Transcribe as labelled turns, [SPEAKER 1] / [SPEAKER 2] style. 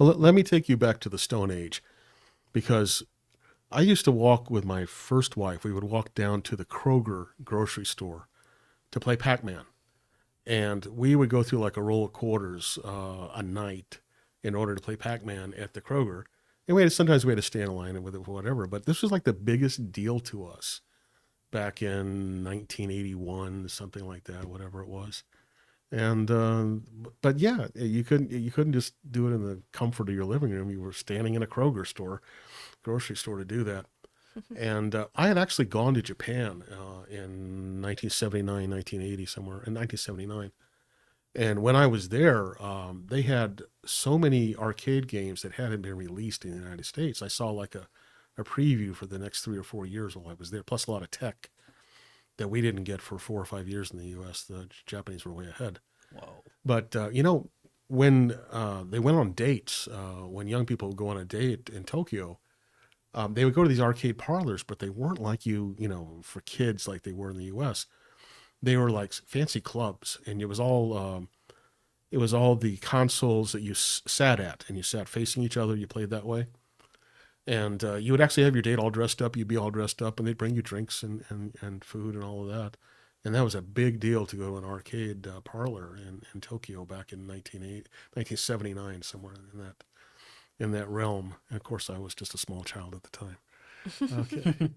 [SPEAKER 1] Well, let me take you back to the Stone Age because I used to walk with my first wife. We would walk down to the Kroger grocery store to play Pac-Man, and we would go through like a roll of quarters a night in order to play Pac-Man at the Kroger. And sometimes we had to stand in line with it, whatever. But this was like the biggest deal to us back in 1981, something like that, whatever it was. And but yeah, you couldn't just do it in the comfort of your living room. You were standing in a Kroger store, grocery store to do that. And I had actually gone to Japan in 1979, 1980, somewhere in 1979. And when I was there, they had so many arcade games that hadn't been released in the United States. I saw like a preview for the next 3 or 4 years while I was there, plus a lot of tech that we didn't get for 4 or 5 years in the U.S. The Japanese were way ahead.
[SPEAKER 2] Whoa.
[SPEAKER 1] But when they went on dates, when young people would go on a date in Tokyo, they would go to these arcade parlors, but they weren't like for kids like they were in the U.S. They were like fancy clubs, and it was all the consoles that you sat at, and you sat facing each other. You played that way, and you would actually have your date all dressed up. You'd be all dressed up, and they'd bring you drinks and food and all of that. And that was a big deal to go to an arcade parlor in Tokyo back in 1979, somewhere in that realm. And of course, I was just a small child at the time. Okay.